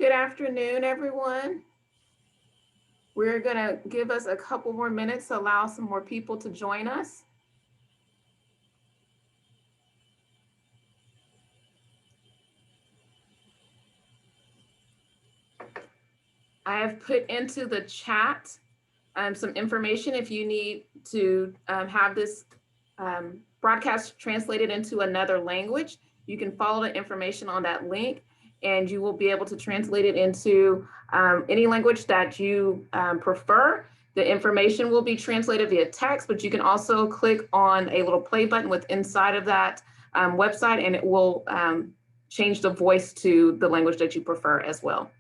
Good afternoon, everyone. We're going to give us a couple more minutes to allow some more people to join us. I have put into the chat some information if you need to have this broadcast translated into another language. You can follow the information on that link and you will be able to translate it into any language that you prefer. The information will be translated via text, but you can also click on a little play button with inside of that website and it will change the voice to the language that you prefer as well.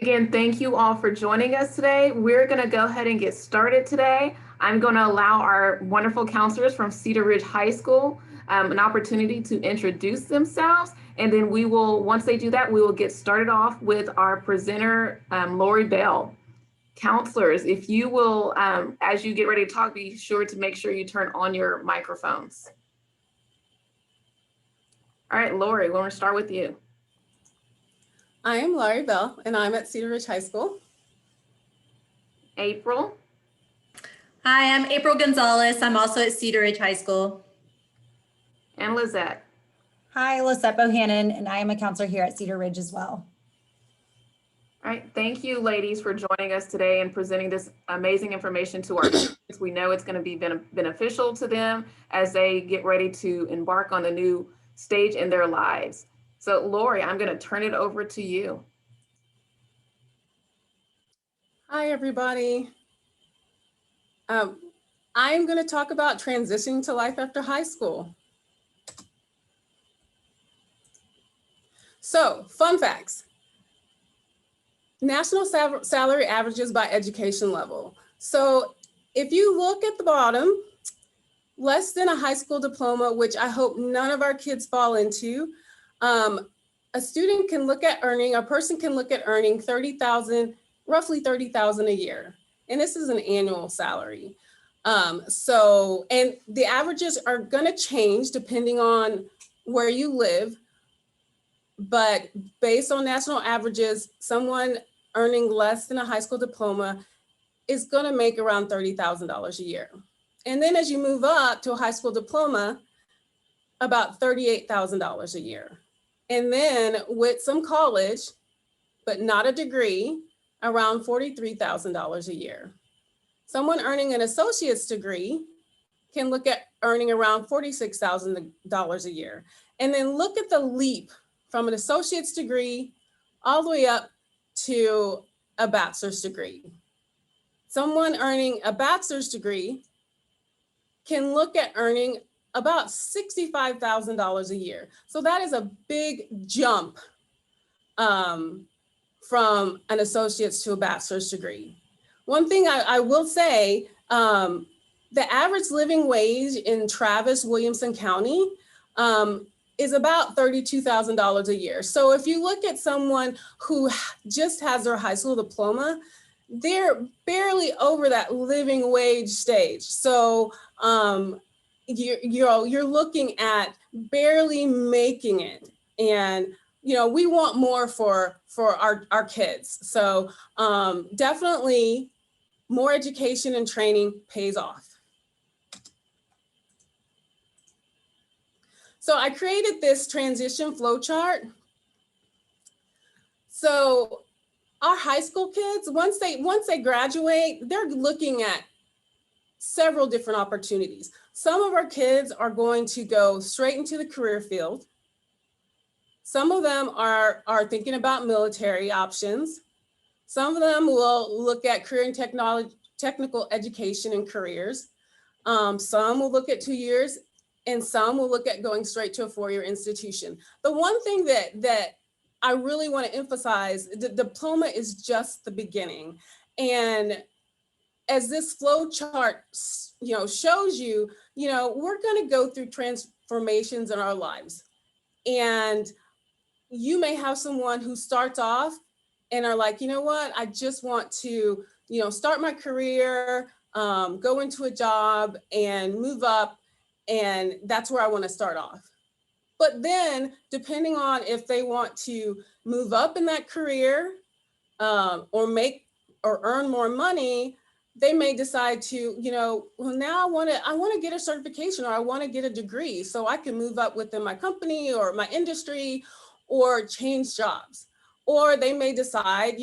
Again, thank you all for joining us today. We're going to go ahead and get started today. I'm going to allow our wonderful counselors from Cedar Ridge High School an opportunity to introduce themselves. And then we will, once they do that, we will get started off with our presenter, Lori Bell. Counselors, if you will, as you get ready to talk, be sure to make sure you turn on your microphones. All right, Lori, we're going to start with you. I am Laurie Bell, and I'm at Cedar Ridge High School. April. Hi, I'm April Gonzalez. I'm also at Cedar Ridge High School. And Lizette. Hi, Lisette Bohannon, and I am a counselor here at Cedar Ridge as well. All right, thank you, ladies, for joining us today and presenting this amazing information to our students. We know it's going to be beneficial to them as they get ready to embark on a new stage in their lives. So, Lori, I'm going to turn it over to you. Hi, everybody. I'm going to talk about transitioning to life after high school. So, fun facts. National salary averages by education level. So, if you look at the bottom, less than a high school diploma, which I hope none of our kids fall into, a student can look at earning, a person can look at earning roughly 30,000 a year. And this is an annual salary. And the averages are gonna change depending on where you live. But based on national averages, someone earning less than a high school diploma is gonna make around $30,000 a year. And then as you move up to a high school diploma, about $38,000 a year. And then with some college, but not a degree, around $43,000 a year. Someone earning an associate's degree can look at earning around $46,000 a year. And then look at the leap from an associate's degree all the way up to a bachelor's degree. Someone earning a bachelor's degree can look at earning about $65,000 a year. So that is a big jump from an associate's to a bachelor's degree. One thing I will say, the average living wage in Travis, Williamson County is about $32,000 a year. So if you look at someone who just has their high school diploma, they're barely over that living wage stage. So you're looking at barely making it. And we want more for our kids. So definitely more education and training pays off. So I created this transition flow chart. So our high school kids, once they graduate, they're looking at several different opportunities. Some of our kids are going to go straight into the career field. Some of them are thinking about military options. Some of them will look at career and technical education and careers. Some will look at 2 years, and some will look at going straight to a 4-year institution. The one thing that I really want to emphasize, the diploma is just the beginning. And as this flow chart shows you, we're going to go through transformations in our lives. And you may have someone who starts off and are like, you know what, I just want to, start my career. go into a job and move up, and that's where I want to start off. But then, depending on if they want to move up in that career, or make or earn more money, they may decide to, well, now I want to get a certification, or I want to get a degree so I can move up within my company or my industry, or change jobs. Or they may decide,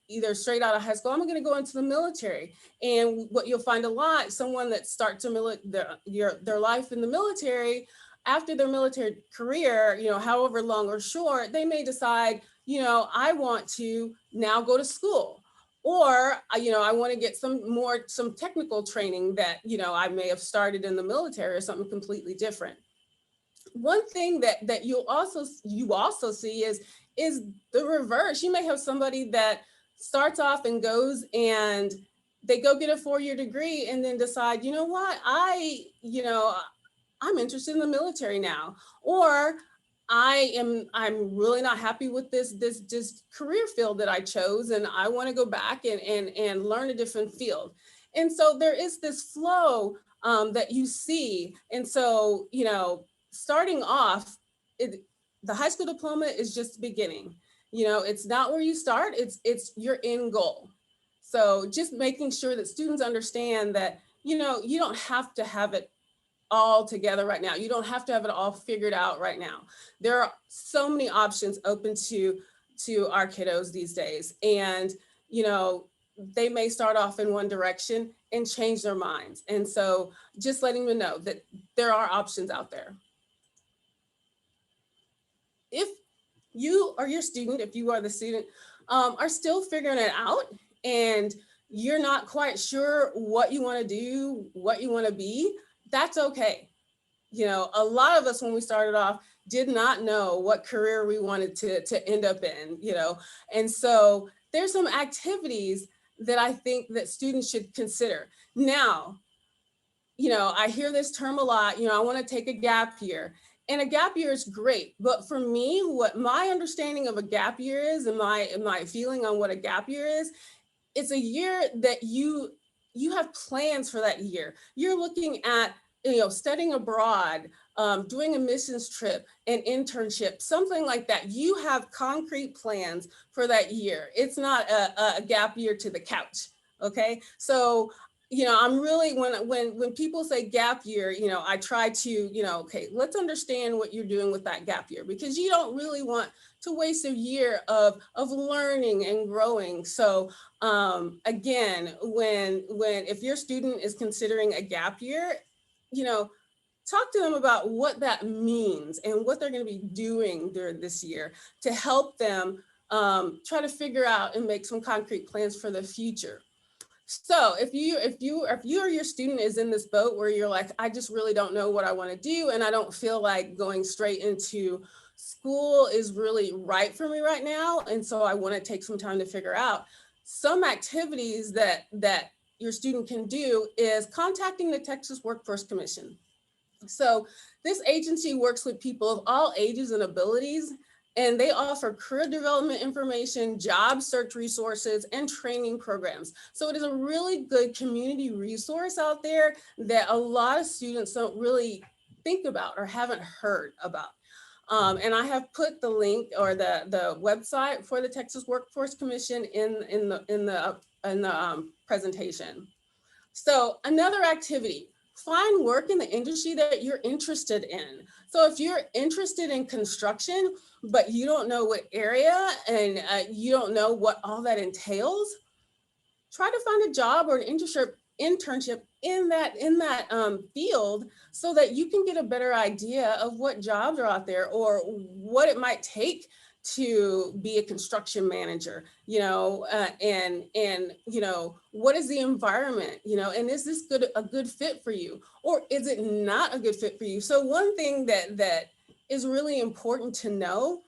either straight out of high school, I'm going to go into the military. And what you'll find a lot, someone that starts their life in the military, after their military career, however long or short, they may decide, I want to now go to school, or, I want to get some technical training that, I may have started in the military, or something completely different. One thing that you also see is the reverse. You may have somebody that starts off and goes and they go get a 4-year degree and then decide, you know what, I'm interested in the military now, or I'm really not happy with this career field that I chose, and I want to go back and learn a different field. And so there is this flow that you see. And so, starting off, the high school diploma is just the beginning. It's not where you start, it's your end goal. So just making sure that students understand that, you don't have to have it all together right now. You don't have to have it all figured out right now. There are so many options open to our kiddos these days. And, they may start off in one direction and change their minds. And so just letting them know that there are options out there. If you are your student, if you are the student, are still figuring it out, and you're not quite sure what you want to do, what you want to be, that's okay. A lot of us, when we started off, did not know what career we wanted to end up in, and so there's some activities that I think that students should consider. Now, I hear this term a lot, I want to take a gap year. And a gap year is great. But for me, what my understanding of a gap year is, and my feeling on what a gap year is, it's a year that you have plans for that year. You're looking at, studying abroad, doing a missions trip, an internship, something like that. You have concrete plans for that year. It's not a gap year to the couch. Okay. So, I'm really, when people say gap year, I try to, okay, let's understand what you're doing with that gap year, because you don't really want to waste a year of learning and growing. So again, if your student is considering a gap year, talk to them about what that means and what they're going to be doing during this year to help them try to figure out and make some concrete plans for the future. So if you or your student is in this boat where you're like, I just really don't know what I want to do, and I don't feel like going straight into school is really right for me right now, and so I want to take some time to figure out, some activities that your student can do is contacting the Texas Workforce Commission. So this agency works with people of all ages and abilities, and they offer career development information, job search resources, and training programs. So it is a really good community resource out there that a lot of students don't really think about or haven't heard about. And I have put the link or the website for the Texas Workforce Commission in the presentation. So another activity, find work in the industry that you're interested in. So if you're interested in construction, but you don't know what area and you don't know what all that entails, try to find a job or an internship in that field, so that you can get a better idea of what jobs are out there, or what it might take to be a construction manager, and what is the environment, and is this a good fit for you, or is it not a good fit for you? So one thing that is really important to know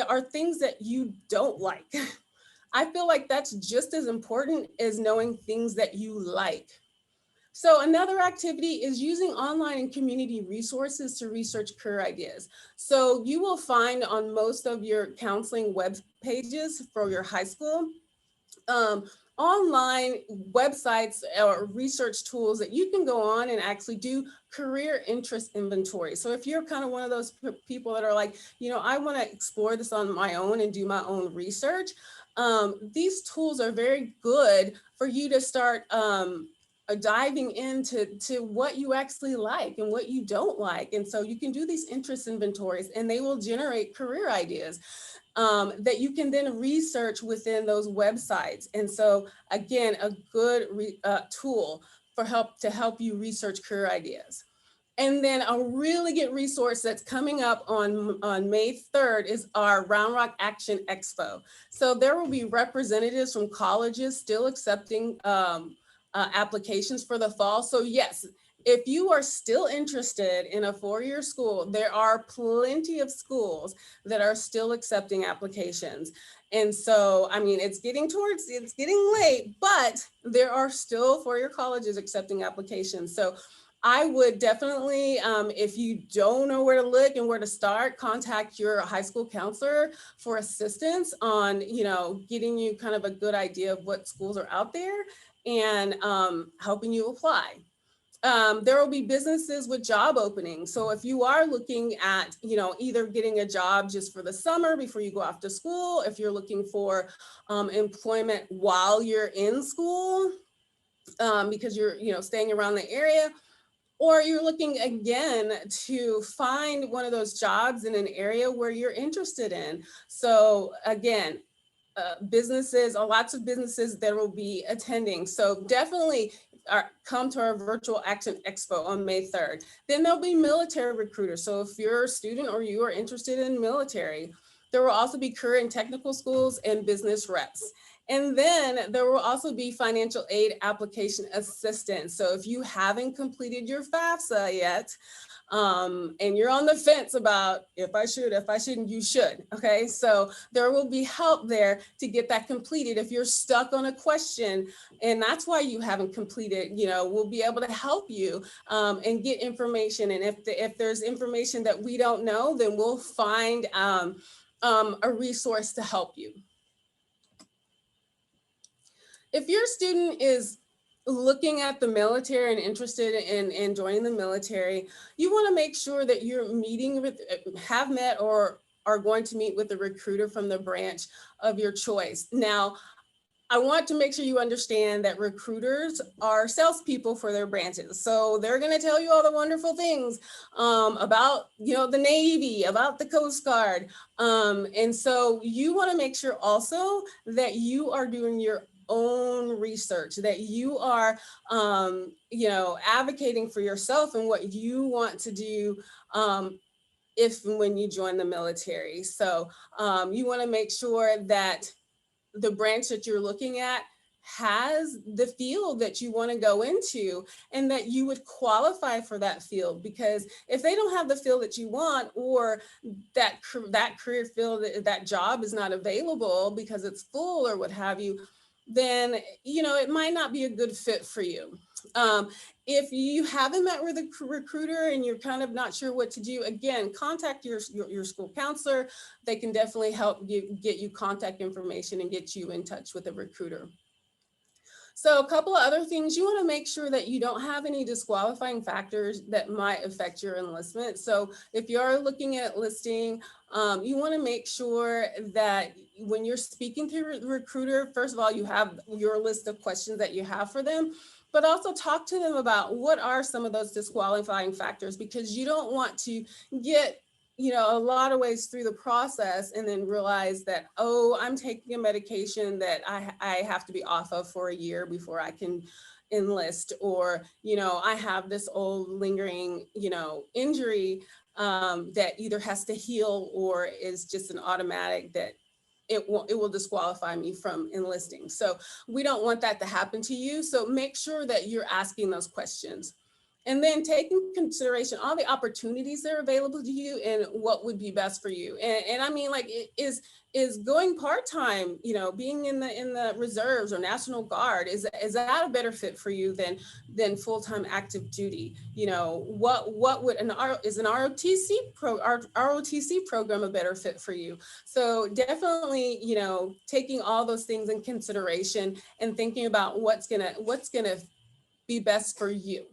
are things that you don't like. I feel like that's just as important as knowing things that you like. So another activity is using online and community resources to research career ideas. So you will find on most of your counseling web pages for your high school, online websites or research tools that you can go on and actually do career interest inventory. So if you're kind of one of those people that are like, I want to explore this on my own and do my own research, these tools are very good for you to start diving into what you actually like and what you don't like. And so you can do these interest inventories and they will generate career ideas that you can then research within those websites. And so again, a good tool for to help you research career ideas. And then a really good resource that's coming up on May 3rd is our Round Rock Action Expo. So there will be representatives from colleges still accepting applications for the fall. So yes, if you are still interested in a four-year school, there are plenty of schools that are still accepting applications. And so, I mean, it's getting late, but there are still four-year colleges accepting applications. So I would definitely, if you don't know where to look and where to start, contact your high school counselor for assistance on, getting you kind of a good idea of what schools are out there and helping you apply. There will be businesses with job openings. So if you are looking at, either getting a job just for the summer before you go off to school, if you're looking for employment while you're in school, because you're, staying around the area, or you're looking again to find one of those jobs in an area where you're interested in. So again, lots of businesses that will be attending. So definitely come to our Virtual Action Expo on May 3rd. Then there'll be military recruiters. So if you're a student or you are interested in military, there will also be career and technical schools and business reps. And then there will also be financial aid application assistance. So if you haven't completed your FAFSA yet, and you're on the fence about if I shouldn't, you should. Okay, so there will be help there to get that completed. If you're stuck on a question and that's why you haven't completed, we'll be able to help you and get information. And if there's information that we don't know, then we'll find a resource to help you. If your student is looking at the military and interested in joining the military, you want to make sure that you're have met or are going to meet with a recruiter from the branch of your choice. Now, I want to make sure you understand that recruiters are salespeople for their branches. So they're going to tell you all the wonderful things about, the Navy, about the Coast Guard. And so you want to make sure also that you are doing your own research, that you are, advocating for yourself and what you want to do if and when you join the military. So you want to make sure that the branch that you're looking at has the field that you want to go into and that you would qualify for that field. Because if they don't have the field that you want, or that career field, that job is not available because it's full or what have you, then it might not be a good fit for you. If you haven't met with a recruiter and you're kind of not sure what to do, again, contact your school counselor. They can definitely help get you contact information and get you in touch with a recruiter. So a couple of other things, you want to make sure that you don't have any disqualifying factors that might affect your enlistment. So if you're looking at enlisting, you want to make sure that when you're speaking to the recruiter, first of all, you have your list of questions that you have for them, but also talk to them about what are some of those disqualifying factors, because you don't want to get a lot of ways through the process and then realize that, oh, I'm taking a medication that I have to be off of for a year before I can enlist, or, I have this old lingering, injury that either has to heal or is just an automatic that it will disqualify me from enlisting. So we don't want that to happen to you. So make sure that you're asking those questions. And then take in consideration all the opportunities that are available to you and what would be best for you. And I mean, like, is going part-time, being in the reserves or National Guard, is that a better fit for you than full-time active duty? What would is an ROTC program a better fit for you? So definitely, taking all those things in consideration and thinking about what's gonna be best for you.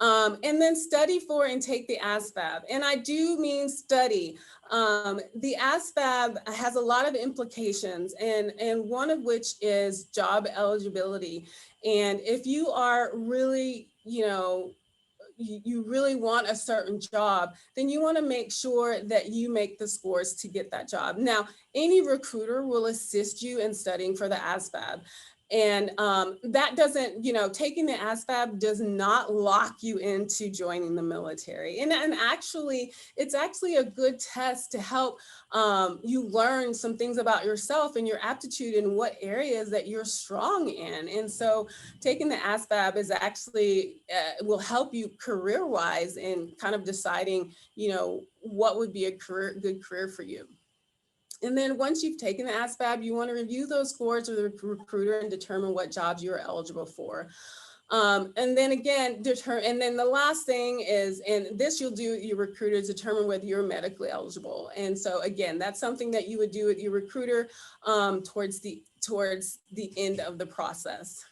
And then study for and take the ASVAB. And I do mean study. The ASVAB has a lot of implications, and one of which is job eligibility. And if you are really, you really want a certain job, then you want to make sure that you make the scores to get that job. Now, any recruiter will assist you in studying for the ASVAB. And that doesn't, taking the ASVAB does not lock you into joining the military. And actually, it's actually a good test to help you learn some things about yourself and your aptitude in what areas that you're strong in. And so taking the ASVAB is actually will help you career-wise in kind of deciding, what would be a good career for you. And then once you've taken the ASVAB, you want to review those scores with the recruiter and determine what jobs you are eligible for. And then again, and then the last thing is, and this you'll do with your recruiter, determine whether you're medically eligible. And so again, that's something that you would do with your recruiter towards the end of the process.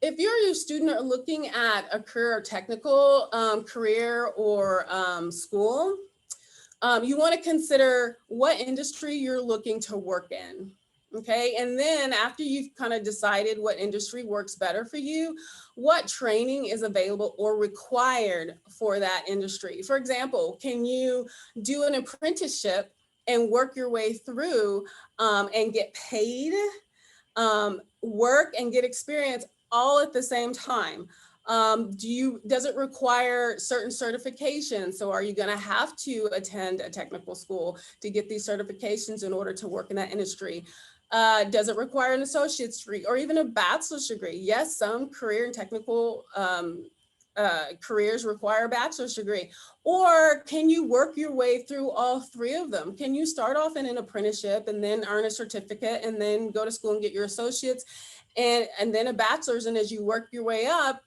If you're a student or looking at a career or technical career or school, you want to consider what industry you're looking to work in. Okay, and then after you've kind of decided what industry works better for you, what training is available or required for that industry? For example, can you do an apprenticeship and work your way through and get paid, work and get experience all at the same time? Does it require certain certifications? So are you going to have to attend a technical school to get these certifications in order to work in that industry? Does it require an associate's degree or even a bachelor's degree? Yes, some career and technical careers require a bachelor's degree. Or can you work your way through all three of them? Can you start off in an apprenticeship and then earn a certificate and then go to school and get your associates and then a bachelor's? And as you work your way up,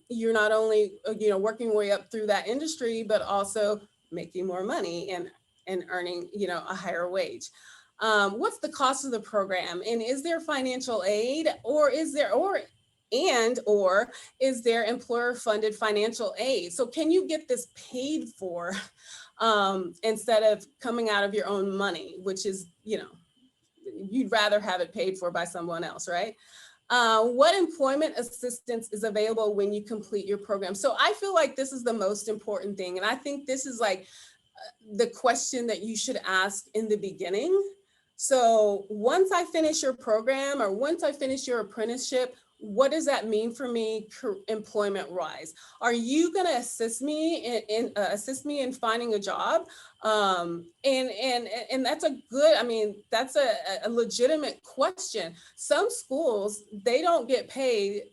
you're not only working your way up through that industry, but also making more money and earning a higher wage. What's the cost of the program, and is there financial aid, or is there employer funded financial aid? So can you get this paid for instead of coming out of your own money, which is you'd rather have it paid for by someone else, right? What employment assistance is available when you complete your program? So I feel like this is the most important thing. And I think this is like the question that you should ask in the beginning. So once I finish your program or once I finish your apprenticeship, what does that mean for me employment wise? Are you going to assist me in finding a job? And that's that's a legitimate question. Some schools, they don't get paid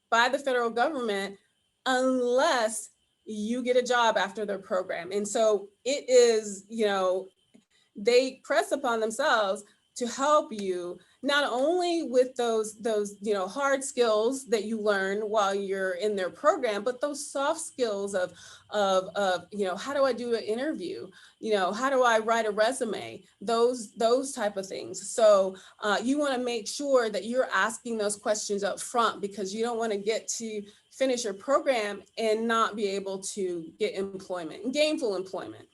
by the federal government unless you get a job after their program. And so it is, they press upon themselves to help you not only with those hard skills that you learn while you're in their program, but those soft skills of how do I do an interview? How do I write a resume? Those type of things. So you want to make sure that you're asking those questions up front, because you don't want to get to finish your program and not be able to get employment, gainful employment.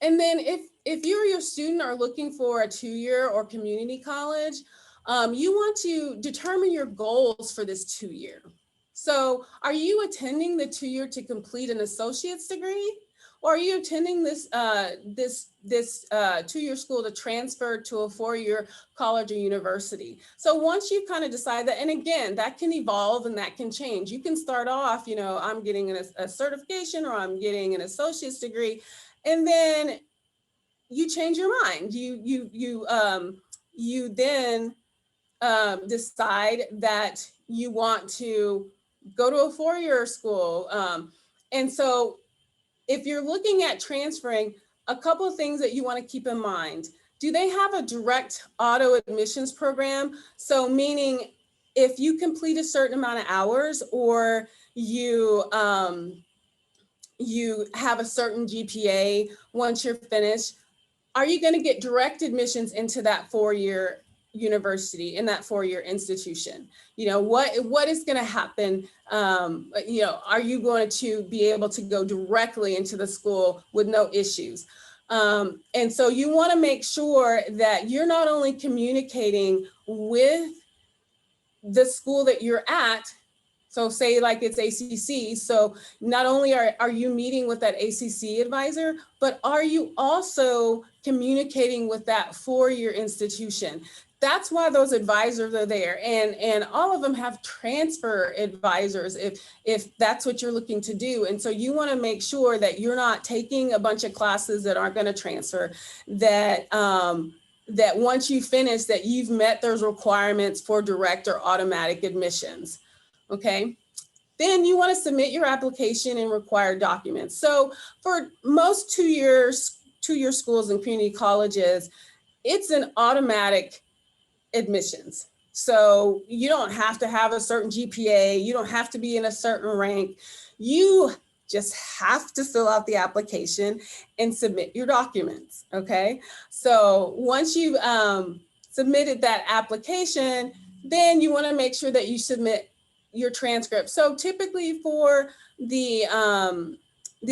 And then if you or your student are looking for a 2-year or community college, you want to determine your goals for this 2-year. So are you attending the 2-year to complete an associate's degree? Or are you attending this 2-year school to transfer to a 4-year college or university? So once you kind of decide that, and again, that can evolve and that can change. You can start off, I'm getting a certification or I'm getting an associate's degree. And then you change your mind. You then decide that you want to go to a four-year school. And so if you're looking at transferring, a couple of things that you want to keep in mind. Do they have a direct auto admissions program? So meaning if you complete a certain amount of hours or you have a certain GPA once you're finished, are you going to get direct admissions into that four-year university, in that four-year institution? What is going to happen? Are you going to be able to go directly into the school with no issues? And so you want to make sure that you're not only communicating with the school that you're at. So say like it's ACC. So not only are you meeting with that ACC advisor, but are you also communicating with that four-year institution? That's why those advisors are there. And all of them have transfer advisors if that's what you're looking to do. And so you want to make sure that you're not taking a bunch of classes that aren't going to transfer, that once you finish, that you've met those requirements for direct or automatic admissions. Okay, then you want to submit your application and required documents. So for most two-year schools and community colleges, it's an automatic admissions. So you don't have to have a certain GPA, you don't have to be in a certain rank. You just have to fill out the application and submit your documents, okay? So once you've submitted that application, then you wanna make sure that you submit your transcript. So typically for the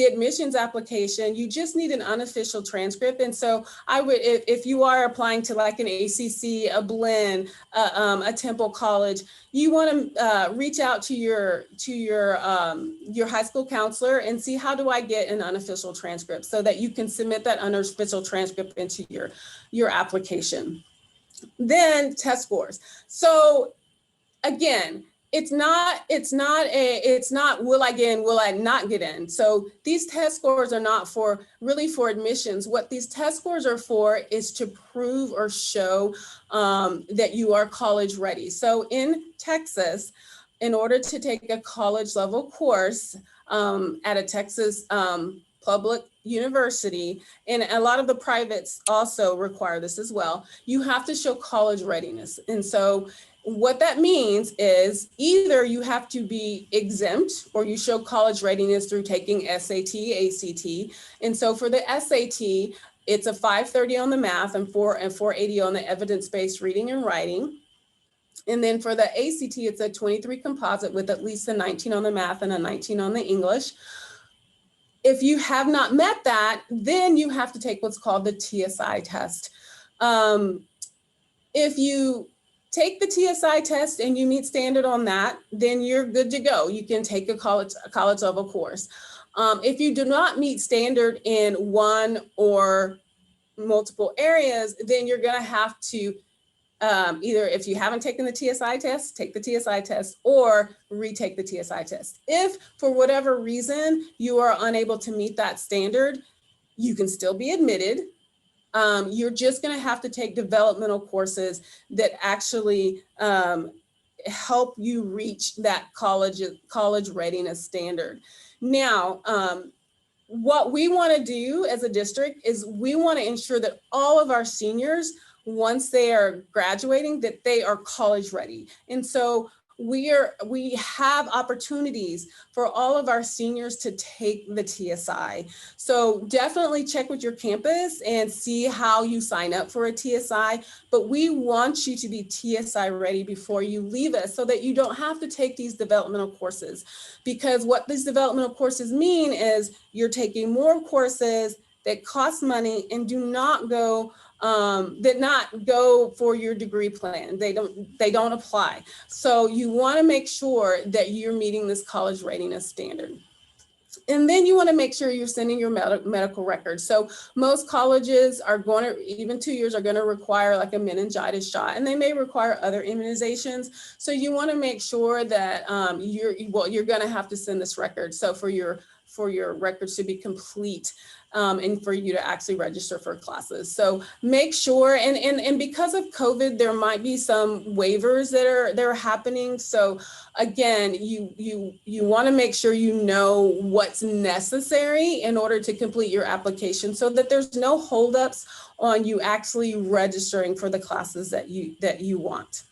admissions application, you just need an unofficial transcript. And so I would, if you are applying to like an ACC, a Blinn, a Temple College, you want to reach out to your high school counselor and see, how do I get an unofficial transcript, so that you can submit that unofficial transcript into your application. Then test scores. So again, it's not will I get in, will I not get in? So these test scores are not really for admissions. What these test scores are for is to prove or show that you are college ready. So in Texas, in order to take a college level course at a Texas public university, and a lot of the privates also require this as well, you have to show college readiness. And so what that means is either you have to be exempt or you show college readiness through taking SAT, ACT. And so for the SAT, it's a 530 on the math and 480 on the evidence-based reading and writing. And then for the ACT, it's a 23 composite with at least a 19 on the math and a 19 on the English. If you have not met that, then you have to take what's called the TSI test. If you take the TSI test and you meet standard on that, then you're good to go. You can take a college level course. If you do not meet standard in one or multiple areas, then you're gonna have to either, if you haven't taken the TSI test, take the TSI test, or retake the TSI test. If for whatever reason you are unable to meet that standard, you can still be admitted. You're just going to have to take developmental courses that actually help you reach that college readiness standard. Now, what we want to do as a district is we want to ensure that all of our seniors, once they are graduating, that they are college ready. And so we have opportunities for all of our seniors to take the TSI. So definitely check with your campus and see how you sign up for a TSI, but we want you to be TSI ready before you leave us, so that you don't have to take these developmental courses. Because what these developmental courses mean is you're taking more courses that cost money and do not go for your degree plan. They don't apply. So you want to make sure that you're meeting this college readiness standard. And then you want to make sure you're sending your medical records. So most colleges are going to, even 2 years, are going to require like a meningitis shot, and they may require other immunizations. So you want to make sure that you're going to have to send this record. So for your for your records to be complete and for you to actually register for classes. So make sure, and because of COVID, there might be some waivers that are happening. So again, you want to make sure you know what's necessary in order to complete your application so that there's no holdups on you actually registering for the classes that you want.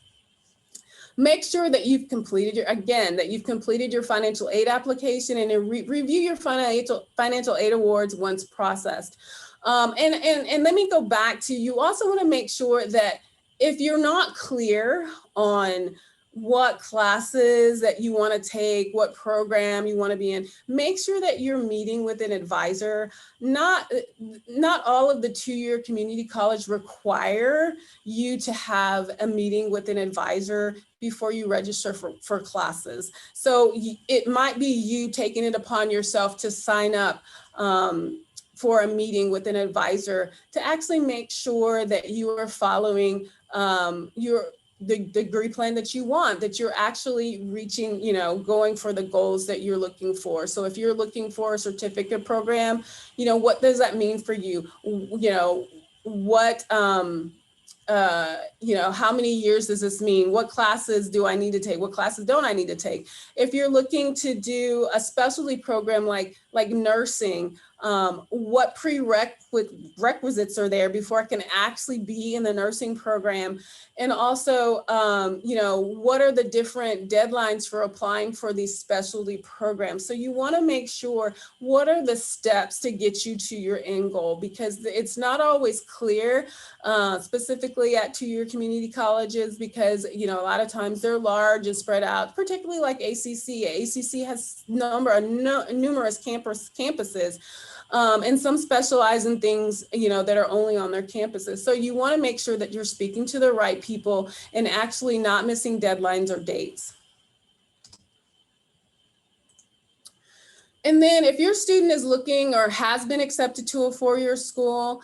Make sure that you've completed your financial aid application and review your financial aid awards once processed. And let me go back to, you also want to make sure that if you're not clear on what classes that you want to take, what program you want to be in, make sure that you're meeting with an advisor. Not all of the two-year community college require you to have a meeting with an advisor before you register for classes. So it might be you taking it upon yourself to sign up for a meeting with an advisor to actually make sure that you are following the degree plan that you want, that you're actually reaching, going for the goals that you're looking for. So if you're looking for a certificate program, what does that mean for you? How many years does this mean? What classes do I need to take? What classes don't I need to take? If you're looking to do a specialty program like nursing, what prerequisites are there before I can actually be in the nursing program? And also, what are the different deadlines for applying for these specialty programs? So you want to make sure, what are the steps to get you to your end goal? Because it's not always clear, specifically at two-year community colleges, because, a lot of times they're large and spread out, particularly like ACC. ACC has numerous campuses. And some specialize in things, that are only on their campuses. So you want to make sure that you're speaking to the right people and actually not missing deadlines or dates. And then if your student is looking or has been accepted to a four-year school,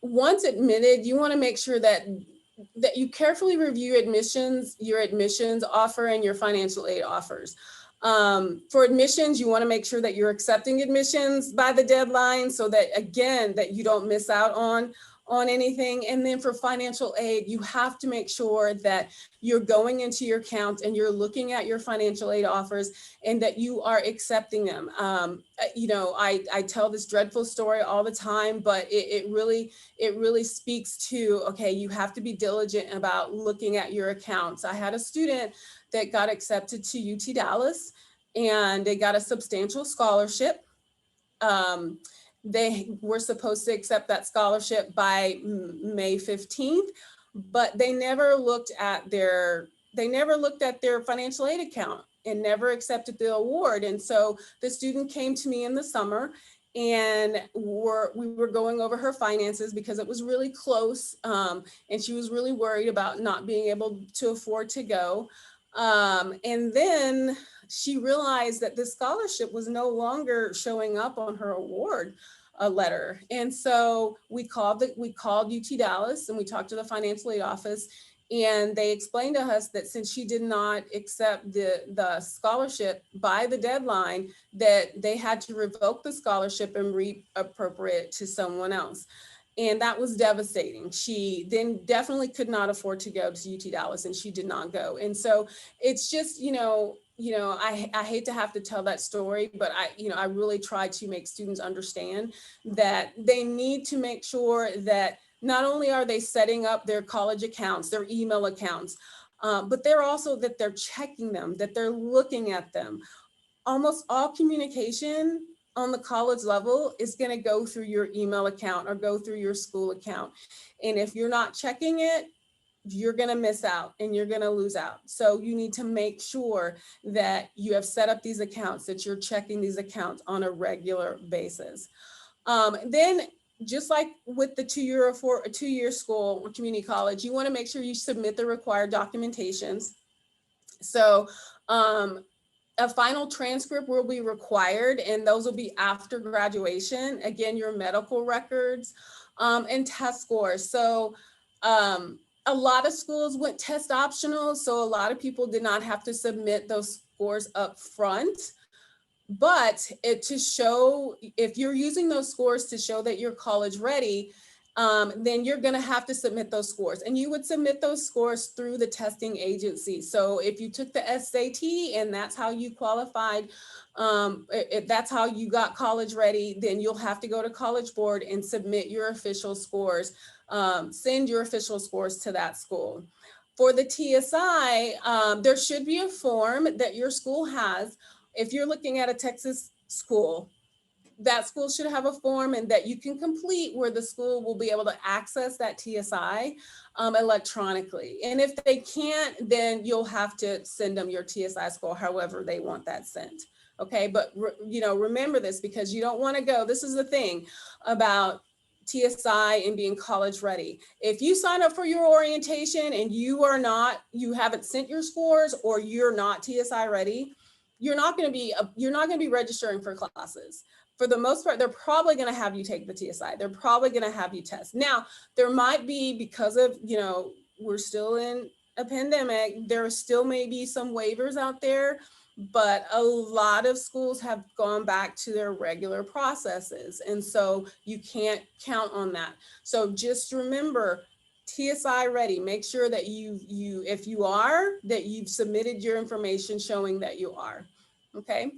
once admitted, you want to make sure that you carefully review your admissions offer and your financial aid offers. For admissions, you want to make sure that you're accepting admissions by the deadline so that, again, that you don't miss out on anything. And then for financial aid, you have to make sure that you're going into your account and you're looking at your financial aid offers and that you are accepting them. I tell this dreadful story all the time, but it really speaks to, okay, you have to be diligent about looking at your accounts. I had a student that got accepted to UT Dallas and they got a substantial scholarship. They were supposed to accept that scholarship by May 15th, but they never looked at their financial aid account and never accepted the award. And so the student came to me in the summer and we were going over her finances because it was really close, and she was really worried about not being able to afford to go. And then she realized that the scholarship was no longer showing up on her award letter. And so we called UT Dallas and we talked to the financial aid office, and they explained to us that since she did not accept the scholarship by the deadline, that they had to revoke the scholarship and reappropriate it to someone else. And that was devastating. She then definitely could not afford to go to UT Dallas, and she did not go. And so it's just, I hate to have to tell that story, but I really try to make students understand that they need to make sure that not only are they setting up their college accounts, their email accounts, but they're checking them, that they're looking at them. Almost all communication on the college level is going to go through your email account or go through your school account. And if you're not checking it, you're going to miss out and you're going to lose out. So you need to make sure that you have set up these accounts, that you're checking these accounts on a regular basis. Then just like with the two-year school or community college, you want to make sure you submit the required documentations. So a final transcript will be required, and those will be after graduation. Again, your medical records and test scores. So a lot of schools went test optional, so a lot of people did not have to submit those scores up front. But to show, if you're using those scores to show that you're college ready, then you're going to have to submit those scores, and you would submit those scores through the testing agency. So if you took the SAT and that's how you qualified, if that's how you got college ready, then you'll have to go to College Board and submit your official scores, send your official scores to that school. For the TSI, there should be a form that your school has. If you're looking at a Texas school, that school should have a form and that you can complete, where the school will be able to access that TSI electronically. And if they can't, then you'll have to send them your TSI score, however they want that sent. Okay, but remember this, because you don't want to go. This is the thing about TSI and being college ready. If you sign up for your orientation and you haven't sent your scores, or you're not TSI ready, you're not going to be registering for classes. For the most part, they're probably going to have you take the TSI. They're probably going to have you test. Now, there might be, because of, we're still in a pandemic, there still may be some waivers out there, but a lot of schools have gone back to their regular processes. And so you can't count on that. So just remember, TSI ready. Make sure that if you are, that you've submitted your information showing that you are. Okay.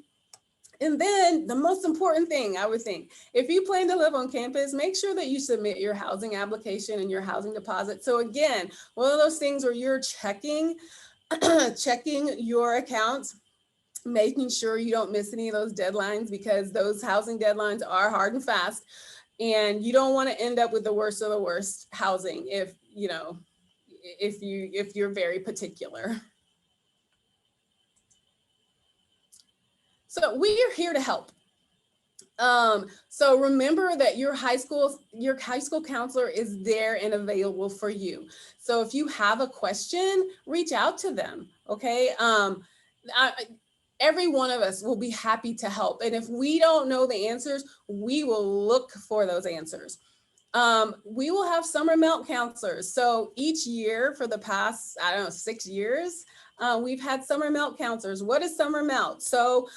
And then the most important thing, I would think, if you plan to live on campus, make sure that you submit your housing application and your housing deposit. So again, one of those things where you're checking your accounts, making sure you don't miss any of those deadlines, because those housing deadlines are hard and fast, and you don't want to end up with the worst of the worst housing if you're very particular. So we are here to help. So remember that your high school counselor is there and available for you. So if you have a question, reach out to them. Okay. Every one of us will be happy to help. And if we don't know the answers, we will look for those answers. We will have summer melt counselors. So each year for the past, 6 years, we've had summer melt counselors. What is summer melt? So,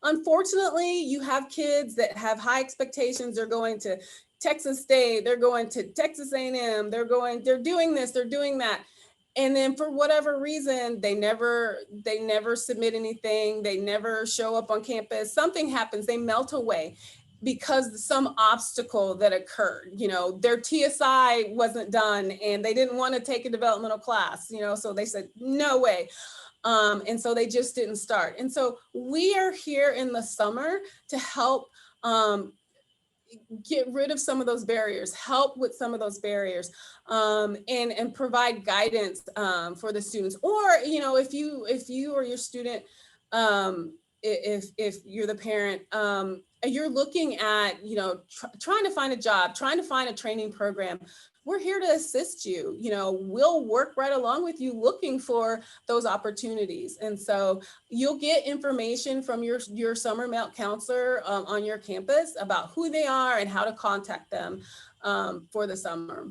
unfortunately, you have kids that have high expectations. They're going to Texas State, they're going to Texas A&M, they're doing this, they're doing that. And then for whatever reason, they never submit anything. They never show up on campus. Something happens, they melt away because some obstacle that occurred. Their TSI wasn't done and they didn't want to take a developmental class, so they said, no way. And so they just didn't start. And so we are here in the summer to help get rid of some of those barriers, help with some of those barriers, and provide guidance for the students. Or, if you or your student, if you're the parent, you're looking at, trying to find a job, trying to find a training program, we're here to assist you. We'll work right along with you looking for those opportunities. And so you'll get information from your summer melt counselor on your campus about who they are and how to contact them for the summer.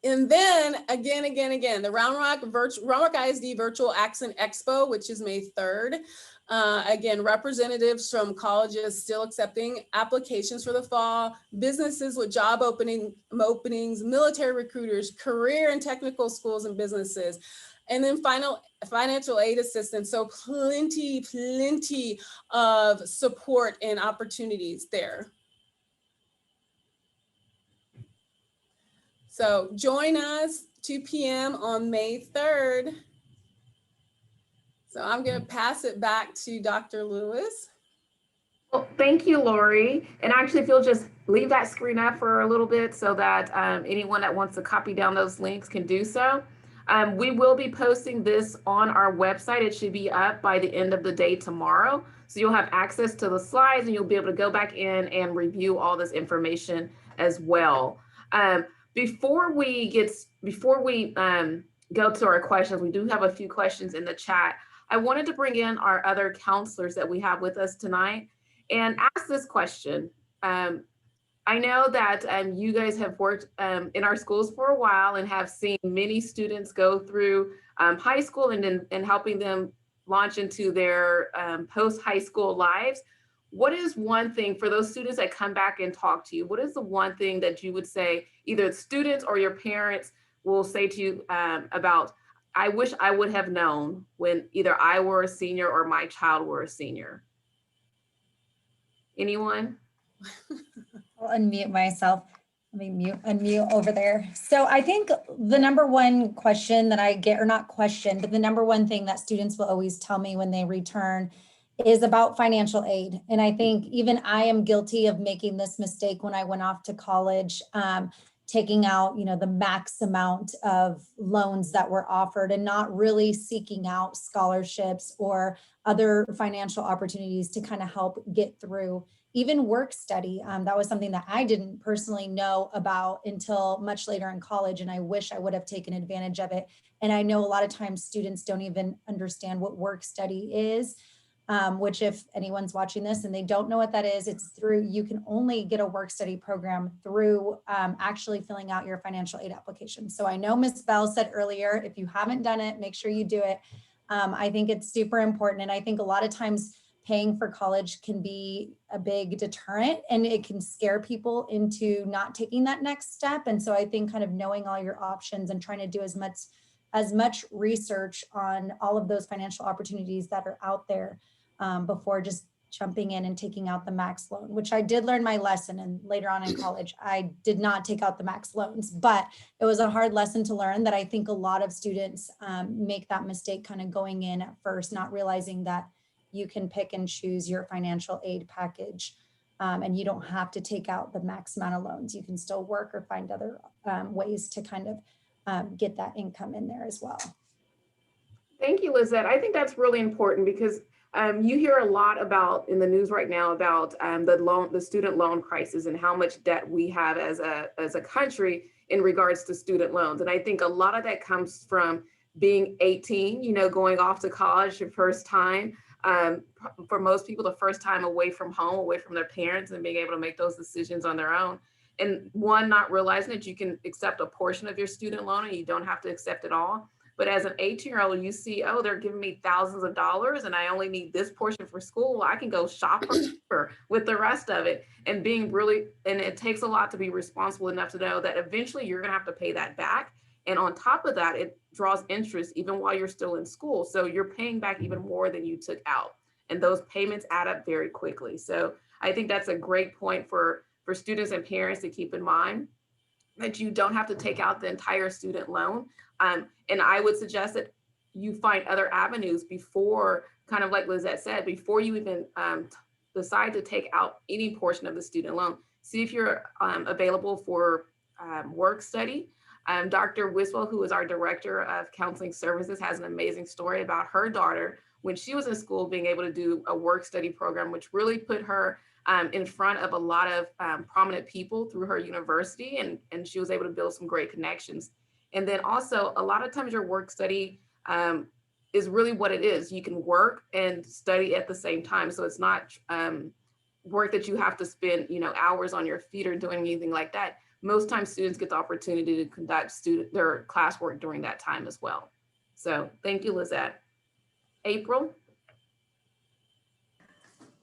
And then again, the Round Rock ISD Virtual Accent Expo, which is May 3rd. Again, representatives from colleges still accepting applications for the fall, businesses with job openings, military recruiters, career and technical schools and businesses, and then financial aid assistance. So plenty of support and opportunities there. So join us 2 p.m. on May 3rd. So I'm going to pass it back to Dr. Lewis. Well, thank you, Lori. And actually, if you'll just leave that screen up for a little bit so that anyone that wants to copy down those links can do so. We will be posting this on our website. It should be up by the end of the day tomorrow. So you'll have access to the slides and you'll be able to go back in and review all this information as well. Before we go to our questions, we do have a few questions in the chat. I wanted to bring in our other counselors that we have with us tonight and ask this question. I know that you guys have worked in our schools for a while and have seen many students go through high school and helping them launch into their post-high school lives, what is one thing for those students that come back and talk to you? What is the one thing that you would say either students or your parents will say to you about, I wish I would have known when either I were a senior or my child were a senior? Anyone? I'll unmute myself. Let me unmute over there. So I think the number one question that I get, or not question, but the number one thing that students will always tell me when they return is about financial aid. And I think even I am guilty of making this mistake when I went off to college, taking out, the max amount of loans that were offered and not really seeking out scholarships or other financial opportunities to kind of help get through. Even work study, that was something that I didn't personally know about until much later in college, and I wish I would have taken advantage of it. And I know a lot of times students don't even understand what work study is, which if anyone's watching this and they don't know what that is, it's through, you can only get a work study program through actually filling out your financial aid application. So I know Ms. Bell said earlier, if you haven't done it, make sure you do it. I think it's super important. And I think a lot of times paying for college can be a big deterrent and it can scare people into not taking that next step. And so I think kind of knowing all your options and trying to do as much research on all of those financial opportunities that are out there before just jumping in and taking out the max loan, which I did learn my lesson. And later on in college, I did not take out the max loans, but it was a hard lesson to learn that I think a lot of students make that mistake kind of going in at first, not realizing that you can pick and choose your financial aid package and you don't have to take out the max amount of loans. You can still work or find other ways to kind of get that income in there as well. Thank you, Lizette. I think that's really important because you hear a lot about in the news right now about the student loan crisis and how much debt we have as a country in regards to student loans. And I think a lot of that comes from being 18, going off to college your first time. For most people, the first time away from home, away from their parents, and being able to make those decisions on their own. And one, not realizing that you can accept a portion of your student loan and you don't have to accept it all. But as an 18-year-old, you see, oh, they're giving me thousands of dollars and I only need this portion for school. I can go shop with the rest of it. And and it takes a lot to be responsible enough to know that eventually you're gonna have to pay that back. And on top of that, it draws interest even while you're still in school. So you're paying back even more than you took out. And those payments add up very quickly. So I think that's a great point for students and parents to keep in mind, that you don't have to take out the entire student loan. And I would suggest that you find other avenues before, kind of like Lizette said, before you even decide to take out any portion of the student loan. See if you're available for work study. Dr. Wiswell, who is our director of counseling services, has an amazing story about her daughter when she was in school being able to do a work study program, which really put her in front of a lot of prominent people through her university, and she was able to build some great connections. And then also, a lot of times your work study is really what it is. You can work and study at the same time. So it's not work that you have to spend hours on your feet or doing anything like that. Most times students get the opportunity to conduct their classwork during that time as well. So thank you, Lizette. April?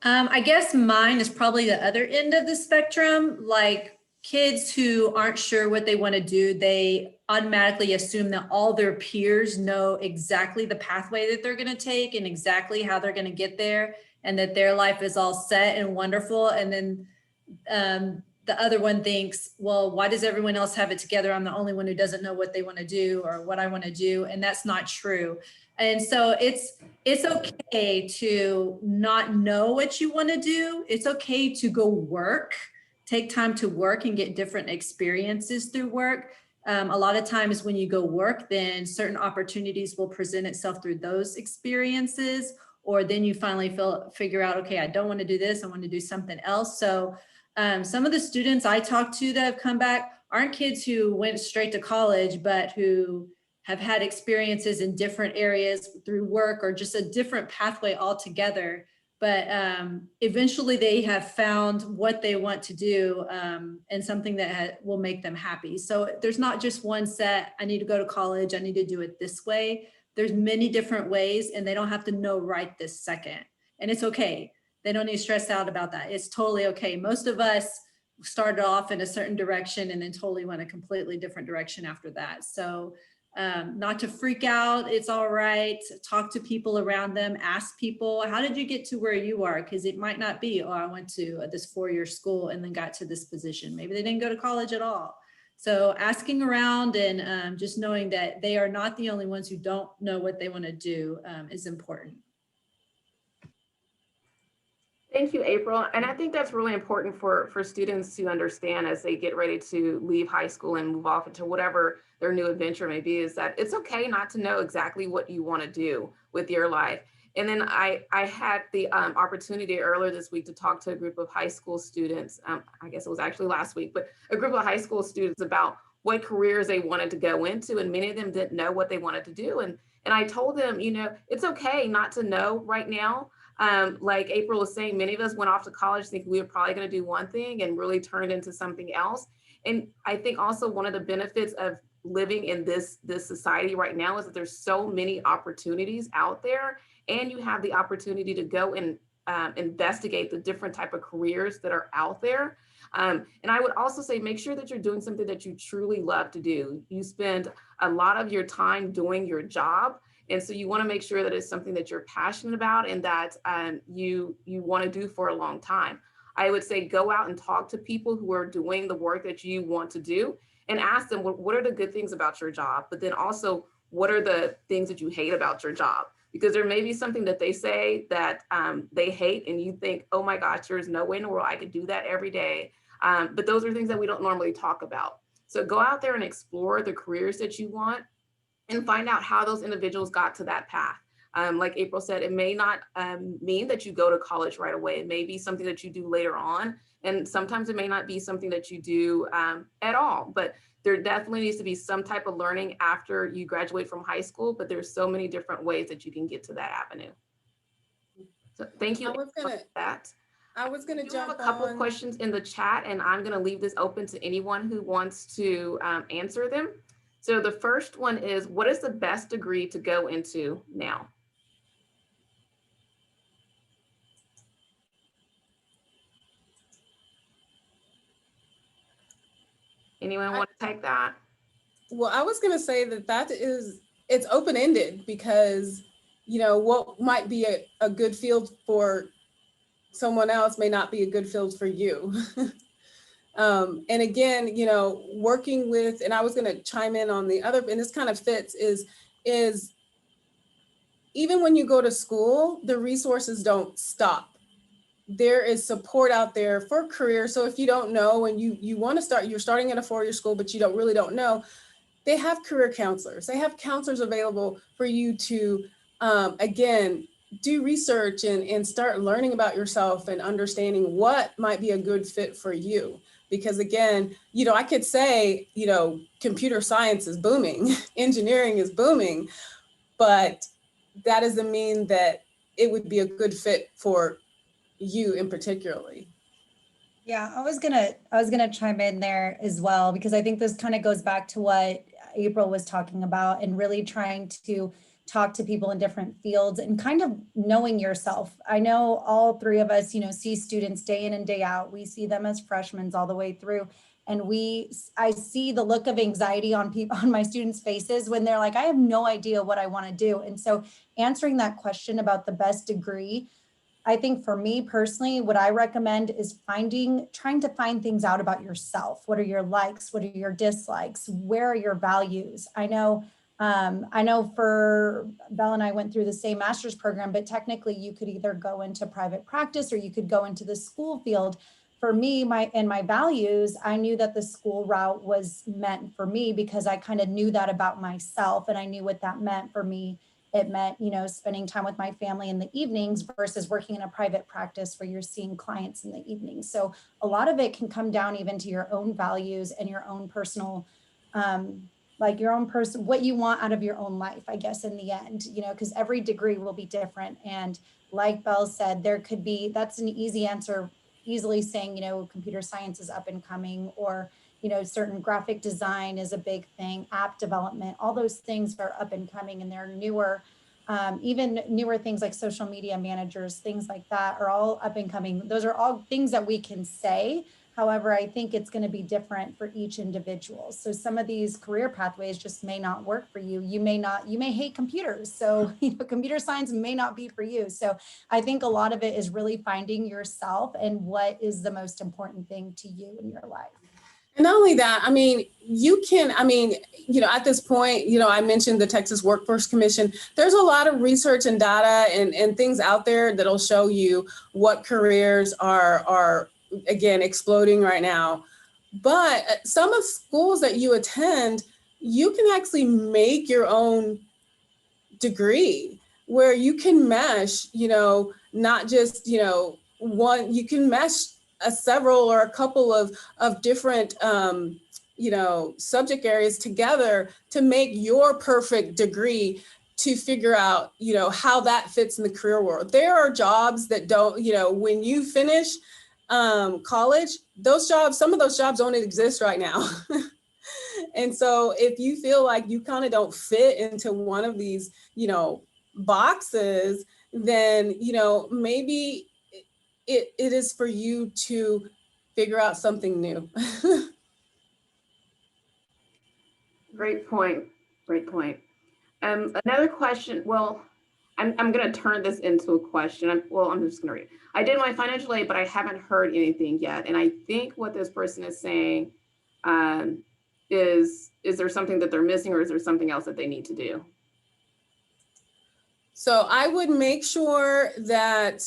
I guess mine is probably the other end of the spectrum. Like kids who aren't sure what they want to do, they automatically assume that all their peers know exactly the pathway that they're going to take and exactly how they're going to get there, and that their life is all set and wonderful. And then the other one thinks, well, why does everyone else have it together? I'm the only one who doesn't know what they want to do or what I want to do. And that's not true. And so it's okay to not know what you want to do. It's okay to go work, take time to work and get different experiences through work. A lot of times when you go work, then certain opportunities will present itself through those experiences, or then you finally figure out, okay, I don't want to do this. I want to do something else. So some of the students I talked to that have come back aren't kids who went straight to college, but who have had experiences in different areas through work or just a different pathway altogether. But eventually they have found what they want to do and something that will make them happy. So there's not just one set, I need to go to college, I need to do it this way. there's many different ways, and they don't have to know right this second. And it's okay. They don't need to stress out about that. It's totally okay. Most of us started off in a certain direction and then totally went a completely different direction after that. So not to freak out. It's all right. Talk to people around them. Ask people, how did you get to where you are? Because it might not be, oh, I went to this 4-year school and then got to this position. Maybe they didn't go to college at all. So asking around and just knowing that they are not the only ones who don't know what they want to do is important. Thank you, April. And I think that's really important for students to understand as they get ready to leave high school and move off into whatever their new adventure may be, is that it's okay not to know exactly what you want to do with your life. And then I had the opportunity earlier this week to talk to a group of high school students. I guess it was actually last week, but a group of high school students about what careers they wanted to go into. And many of them didn't know what they wanted to do. And I told them, you know, it's okay not to know right now. Like April was saying, many of us went off to college thinking we were probably going to do one thing and really turned into something else. And I think also one of the benefits of living in this society right now is that there's so many opportunities out there, and you have the opportunity to go and investigate the different type of careers that are out there. And I would also say, make sure that you're doing something that you truly love to do. You spend a lot of your time doing your job. And so you want to make sure that it's something that you're passionate about and that you want to do for a long time. I would say go out and talk to people who are doing the work that you want to do and ask them, what are the good things about your job? But then also, what are the things that you hate about your job? Because there may be something that they say that they hate and you think, oh my gosh, there's no way in the world I could do that every day. But those are things that we don't normally talk about. So go out there and explore the careers that you want and find out how those individuals got to that path. Like April said, it may not mean that you go to college right away. It may be something that you do later on. And sometimes it may not be something that you do at all, but there definitely needs to be some type of learning after you graduate from high school, but there's so many different ways that you can get to that avenue. So thank you for that. I was going to jump a couple on. questions in the chat, and I'm going to leave this open to anyone who wants to answer them. So the first one is, what is the best degree to go into now? Anyone want to take that? Well, I was going to say that it's open-ended because, you know, what might be a good field for someone else may not be a good field for you. And again, you know, working with, and I was going to chime in on the other, and this kind of fits, is even when you go to school, the resources don't stop. There is support out there for careers. So if you don't know and you want to start, you're starting at a 4-year school, but you really don't know, they have career counselors. They have counselors available for you to, again, do research and start learning about yourself and understanding what might be a good fit for you. Because again, you know, I could say, you know, computer science is booming, engineering is booming, but that doesn't mean that it would be a good fit for you in particularly. Yeah, I was gonna chime in there as well, because I think this kind of goes back to what April was talking about, and really trying to talk to people in different fields and kind of knowing yourself. I know all three of us, you know, see students day in and day out. We see them as freshmen all the way through. And I see the look of anxiety on my students' faces when they're like, I have no idea what I want to do. And so answering that question about the best degree, I think for me personally, what I recommend is trying to find things out about yourself. What are your likes? What are your dislikes? Where are your values? I know for Belle and I went through the same master's program, but technically you could either go into private practice or you could go into the school field. For me, my values, I knew that the school route was meant for me because I kind of knew that about myself and I knew what that meant for me. It meant, you know, spending time with my family in the evenings versus working in a private practice where you're seeing clients in the evenings. So a lot of it can come down even to your own values and your own personal, what you want out of your own life, I guess, in the end, you know, because every degree will be different. And like Belle said, that's an easy answer, easily saying, you know, computer science is up and coming, or, certain graphic design is a big thing, app development, all those things are up and coming, and they're newer. Even newer things like social media managers, things like that are all up and coming. Those are all things that we can say. However, I think it's going to be different for each individual. So some of these career pathways just may not work for you. You may hate computers. So, computer science may not be for you. So I think a lot of it is really finding yourself and what is the most important thing to you in your life. And not only that, at this point, I mentioned the Texas Workforce Commission. There's a lot of research and data and things out there that'll show you what careers are again, exploding right now. But some of schools that you attend, you can actually make your own degree where you can mesh, not just, one, you can mesh several or a couple of different, subject areas together to make your perfect degree, to figure out, how that fits in the career world. There are jobs that don't, when you finish college, some of those jobs don't exist right now. And so if you feel like you kind of don't fit into one of these, boxes, then, maybe it is for you to figure out something new. Great point. Great point. Another question. Well, I'm going to turn this into a question. I'm just going to read. I did my financial aid, but I haven't heard anything yet. And I think what this person is saying is there something that they're missing, or is there something else that they need to do? So I would make sure that,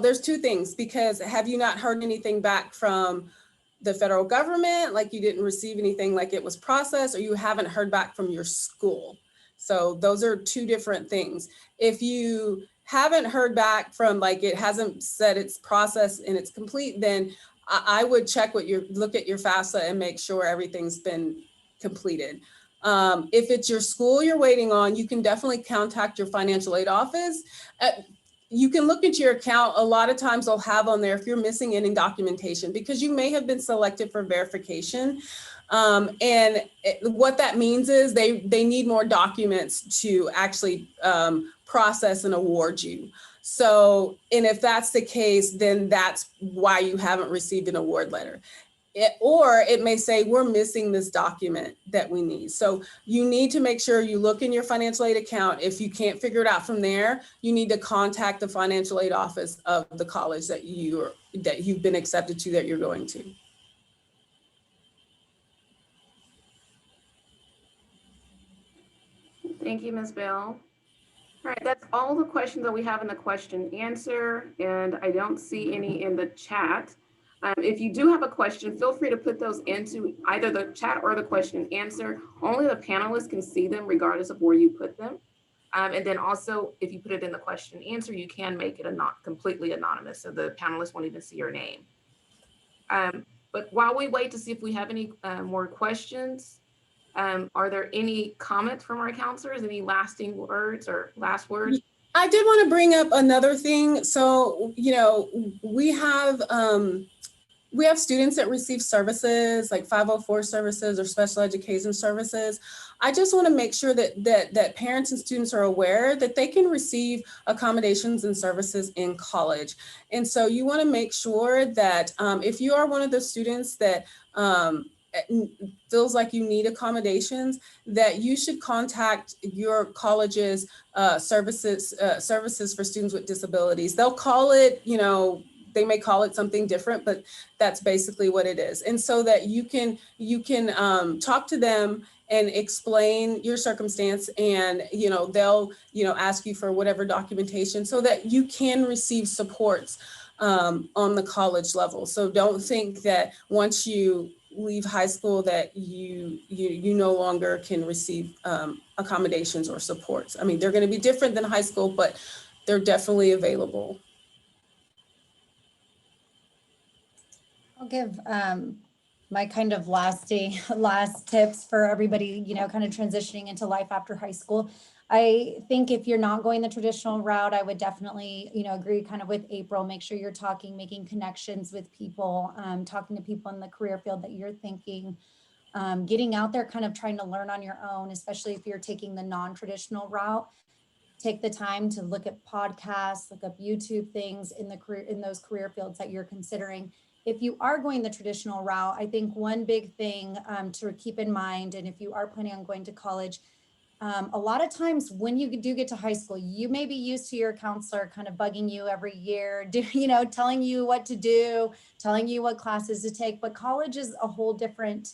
there's two things, because have you not heard anything back from the federal government? Like you didn't receive anything, like it was processed, or you haven't heard back from your school. So those are two different things. If you haven't heard back from, like, it hasn't said it's processed and it's complete, then I would look at your FAFSA and make sure everything's been completed. If it's your school you're waiting on, you can definitely contact your financial aid office. You can look at your account. A lot of times they'll have on there if you're missing any documentation, because you may have been selected for verification. What that means is they need more documents to actually process and award you. So, and if that's the case, then that's why you haven't received an award letter. Or it may say, we're missing this document that we need. So you need to make sure you look in your financial aid account. If you can't figure it out from there, you need to contact the financial aid office of the college that you've been accepted to, that you're going to. Thank you, Ms. Bell. All right, that's all the questions that we have in the question and answer, and I don't see any in the chat. If you do have a question, feel free to put those into either the chat or the question and answer. Only the panelists can see them regardless of where you put them. And then also, if you put it in the question and answer, you can make it completely anonymous, so the panelists won't even see your name. But while we wait to see if we have any more questions, are there any comments from our counselors, any lasting words or last words? I did want to bring up another thing. So, we have students that receive services like 504 services or special education services. I just want to make sure that parents and students are aware that they can receive accommodations and services in college. And so you want to make sure that if you are one of those students that feels like you need accommodations, that you should contact your college's services for students with disabilities. They'll call it, they may call it something different, but that's basically what it is. And so that you can talk to them and explain your circumstance, and they'll ask you for whatever documentation so that you can receive supports on the college level. So don't think that once you leave high school that you no longer can receive accommodations or supports. I mean, they're going to be different than high school, but they're definitely available. I'll give my kind of last tips for everybody, kind of transitioning into life after high school. I think if you're not going the traditional route, I would definitely, agree kind of with April, make sure you're talking, making connections with people, talking to people in the career field that you're thinking, getting out there, kind of trying to learn on your own, especially if you're taking the non-traditional route. Take the time to look at podcasts, look up YouTube things in those career fields that you're considering. If you are going the traditional route, I think one big thing to keep in mind, and if you are planning on going to college, a lot of times when you do get to high school, you may be used to your counselor kind of bugging you every year, telling you what to do, telling you what classes to take, but college is a whole different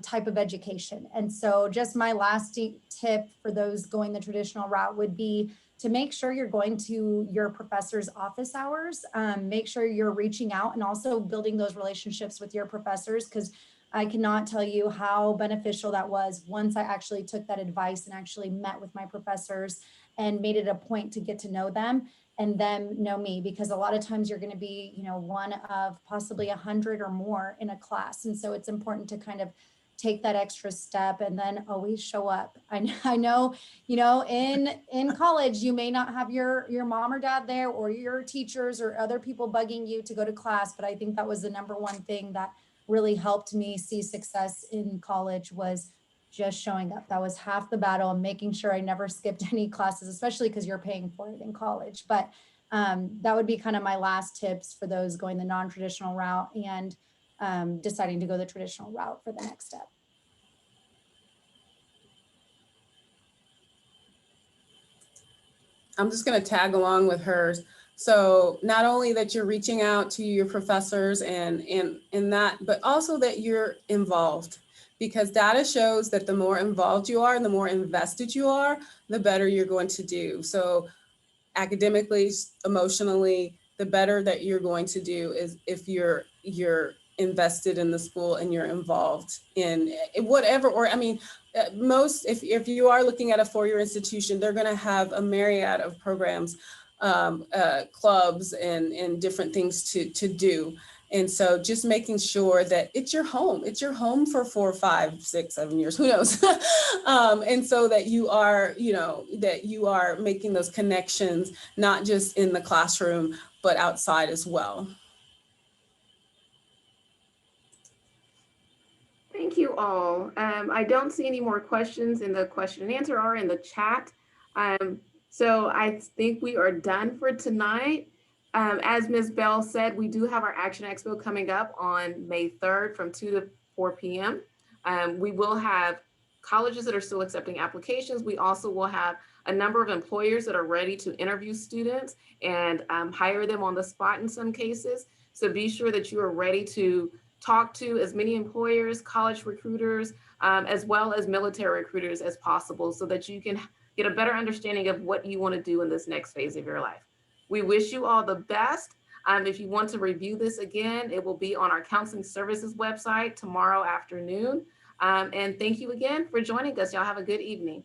type of education. And so just my last tip for those going the traditional route would be to make sure you're going to your professor's office hours, make sure you're reaching out and also building those relationships with your professors, because I cannot tell you how beneficial that was once I actually took that advice and actually met with my professors and made it a point to get to know them and them know me, because a lot of times you're going to be, one of possibly 100 or more in a class. And so it's important to kind of take that extra step and then always show up. I know, in college, you may not have your mom or dad there or your teachers or other people bugging you to go to class. But I think that was the number one thing that really helped me see success in college, was just showing up. That was half the battle, and making sure I never skipped any classes, especially because you're paying for it in college. But that would be kind of my last tips for those going the non-traditional route and deciding to go the traditional route for the next step. I'm just going to tag along with hers. So not only that you're reaching out to your professors and that, but also that you're involved, because data shows that the more involved you are and the more invested you are, the better you're going to do. So academically, emotionally, the better that you're going to do is if you're invested in the school and you're involved in whatever, or I mean, most, if you are looking at a four-year institution, they're going to have a myriad of programs, clubs and different things to do. And so just making sure that it's your home for 4, 5, 6, 7 years, who knows? And so that you are, that you are making those connections, not just in the classroom, but outside as well. Thank you all. I don't see any more questions in the question and answer or in the chat. So I think we are done for tonight. As Ms. Bell said, we do have our Action Expo coming up on May 3rd from 2 to 4 p.m. We will have colleges that are still accepting applications. We also will have a number of employers that are ready to interview students and hire them on the spot in some cases. So be sure that you are ready to talk to as many employers, college recruiters, as well as military recruiters as possible, so that you can get a better understanding of what you want to do in this next phase of your life. We wish you all the best. If you want to review this again, it will be on our counseling services website tomorrow afternoon. And thank you again for joining us. Y'all have a good evening.